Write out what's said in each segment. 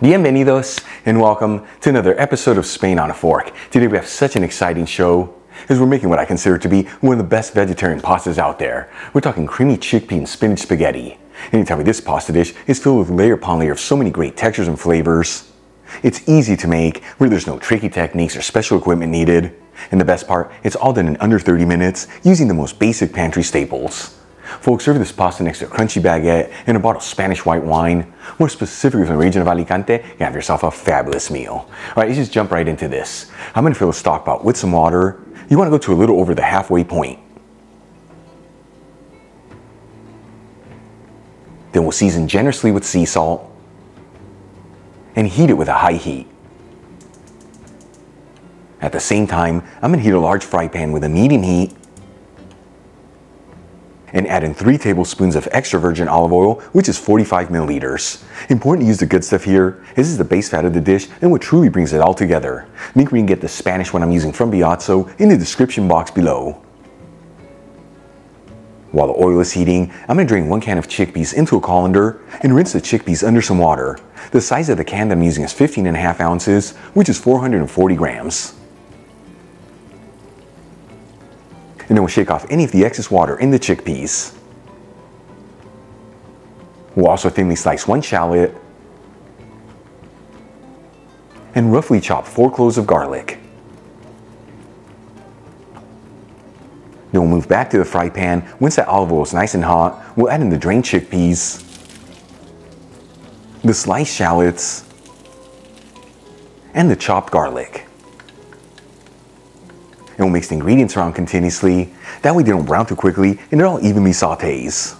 Bienvenidos and welcome to another episode of Spain on a Fork. Today we have such an exciting show as we're making what I consider to be one of the best vegetarian pastas out there. We're talking creamy chickpea and spinach spaghetti. And you tell me this pasta dish is filled with layer upon layer of so many great textures and flavors. It's easy to make, where there's no tricky techniques or special equipment needed. And the best part, it's all done in under 30 minutes using the most basic pantry staples. Folks, serve this pasta next to a crunchy baguette and a bottle of Spanish white wine. More specifically from the region of Alicante, you have yourself a fabulous meal. Alright, let's just jump right into this. I'm going to fill a stock pot with some water. You want to go to a little over the halfway point. Then we'll season generously with sea salt and heat it with a high heat. At the same time, I'm going to heat a large fry pan with a medium heat and add in 3 tablespoons of extra virgin olive oil, which is 45 milliliters. Important to use the good stuff here. This is the base fat of the dish and what truly brings it all together. Link where you can get the Spanish one I'm using from Biazzo in the description box below. While the oil is heating, I'm going to drain 1 can of chickpeas into a colander and rinse the chickpeas under some water. The size of the can that I'm using is 15.5 ounces, which is 440 grams. And then we'll shake off any of the excess water in the chickpeas. We'll also thinly slice 1 shallot and roughly chop 4 cloves of garlic. Then we'll move back to the fry pan. Once that olive oil is nice and hot, we'll add in the drained chickpeas, the sliced shallots, and the chopped garlic. And we'll mix the ingredients around continuously. That way they don't brown too quickly and it all evenly sautés.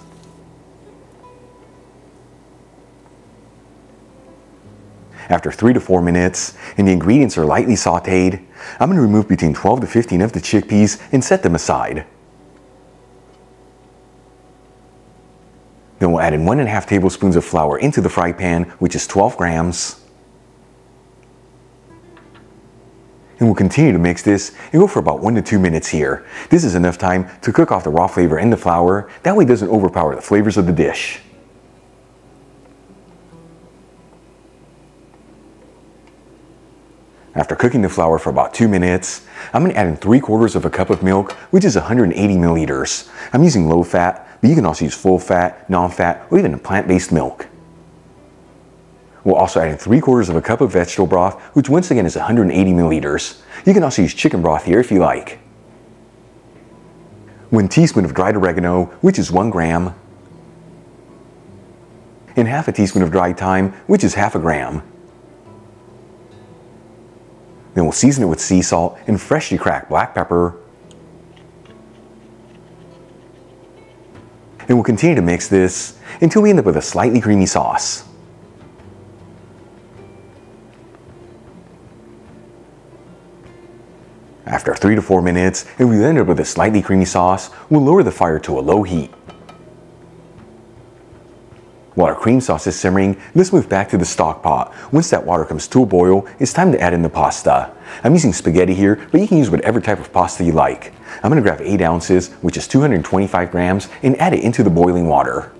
After 3 to 4 minutes and the ingredients are lightly sautéed, I'm going to remove between 12 to 15 of the chickpeas and set them aside. Then we'll add in 1.5 tablespoons of flour into the fry pan, which is 12 grams. And we'll continue to mix this and go for about 1 to 2 minutes here. This is enough time to cook off the raw flavor in the flour. That way it doesn't overpower the flavors of the dish. After cooking the flour for about 2 minutes, I'm going to add in 3/4 cup of milk, which is 180 milliliters. I'm using low fat, but you can also use full fat, non-fat, or even a plant-based milk. We'll also add in 3/4 cup of vegetable broth, which once again is 180 milliliters. You can also use chicken broth here if you like. 1 teaspoon of dried oregano, which is 1 gram. And 1/2 teaspoon of dried thyme, which is 1/2 gram. Then we'll season it with sea salt and freshly cracked black pepper. And we'll continue to mix this until we end up with a slightly creamy sauce. After 3 to 4 minutes, and we end up with a slightly creamy sauce, we'll lower the fire to a low heat. While our cream sauce is simmering, let's move back to the stock pot. Once that water comes to a boil, it's time to add in the pasta. I'm using spaghetti here, but you can use whatever type of pasta you like. I'm going to grab 8 ounces, which is 225 grams, and add it into the boiling water.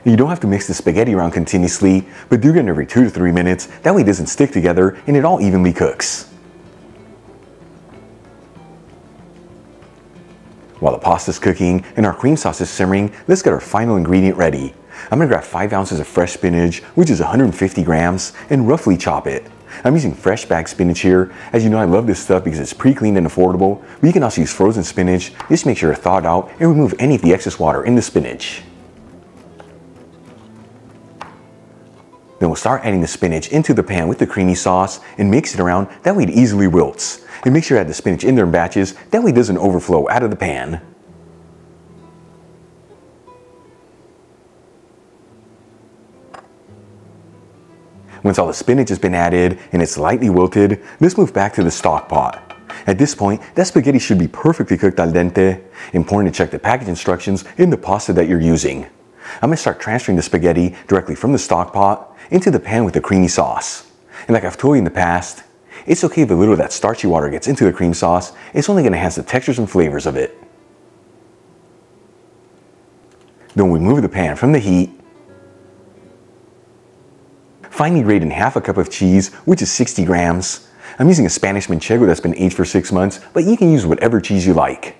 You don't have to mix the spaghetti around continuously, but do it every 2 to 3 minutes. That way it doesn't stick together and it all evenly cooks. While the pasta is cooking and our cream sauce is simmering, let's get our final ingredient ready. I'm going to grab 5 ounces of fresh spinach, which is 150 grams, and roughly chop it. I'm using fresh bagged spinach here. As you know, I love this stuff because it's pre-cleaned and affordable, but you can also use frozen spinach. Just make sure it's thawed out and remove any of the excess water in the spinach. Then we'll start adding the spinach into the pan with the creamy sauce and mix it around. That way it easily wilts. And make sure you add the spinach in there in batches. That way it doesn't overflow out of the pan. Once all the spinach has been added and it's lightly wilted, let's move back to the stock pot. At this point, that spaghetti should be perfectly cooked al dente. Important to check the package instructions in the pasta that you're using. I'm going to start transferring the spaghetti directly from the stock pot into the pan with the creamy sauce. And like I've told you in the past, it's okay if a little of that starchy water gets into the cream sauce. It's only going to enhance the textures and flavors of it. Then we remove the pan from the heat finely grate in half a cup of cheese, which is 60 grams. I'm using a Spanish Manchego that's been aged for 6 months, but you can use whatever cheese you like.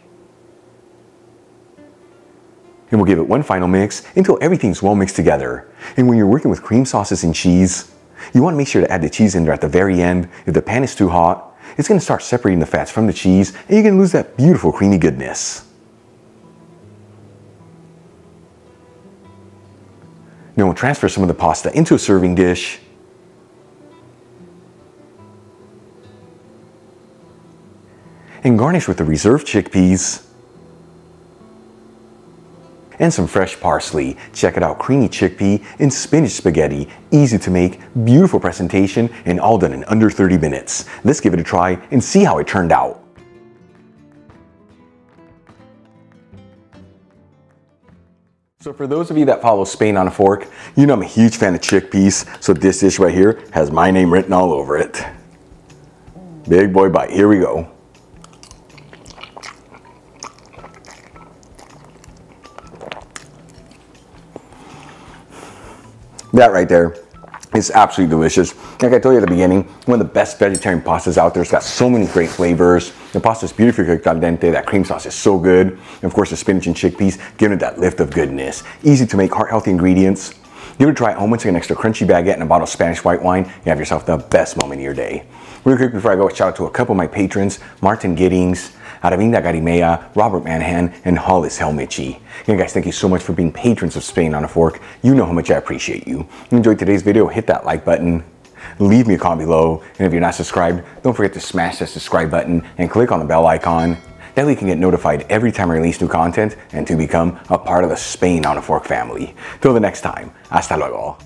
And we'll give it one final mix until everything's well mixed together. And when you're working with cream sauces and cheese, you want to make sure to add the cheese in there at the very end. If the pan is too hot, it's going to start separating the fats from the cheese and you're going to lose that beautiful creamy goodness. Now we'll transfer some of the pasta into a serving dish. And garnish with the reserved chickpeas and some fresh parsley. Check it out, creamy chickpea and spinach spaghetti. Easy to make, beautiful presentation, and all done in under 30 minutes. Let's give it a try and see how it turned out. So for those of you that follow Spain on a Fork, you know I'm a huge fan of chickpeas, so this dish right here has my name written all over it. Big boy bite, here we go. That right there is absolutely delicious. Like I told you at the beginning, one of the best vegetarian pastas out there. It's got so many great flavors. The pasta is beautifully cooked al dente. That cream sauce is so good. And of course the spinach and chickpeas giving it that lift of goodness. Easy to make, heart-healthy ingredients. Give it a try at home once you get an extra crunchy baguette and a bottle of Spanish white wine. You have yourself the best moment of your day. Really quick before I go, shout out to a couple of my patrons, Martin Giddings, Aravinda Garimea, Robert Manhan, and Hollis Helmichi. Again guys, thank you so much for being patrons of Spain on a Fork. You know how much I appreciate you. If you enjoyed today's video, hit that like button, leave me a comment below, and if you're not subscribed, don't forget to smash that subscribe button and click on the bell icon. That way you can get notified every time I release new content and to become a part of the Spain on a Fork family. Till the next time, hasta luego.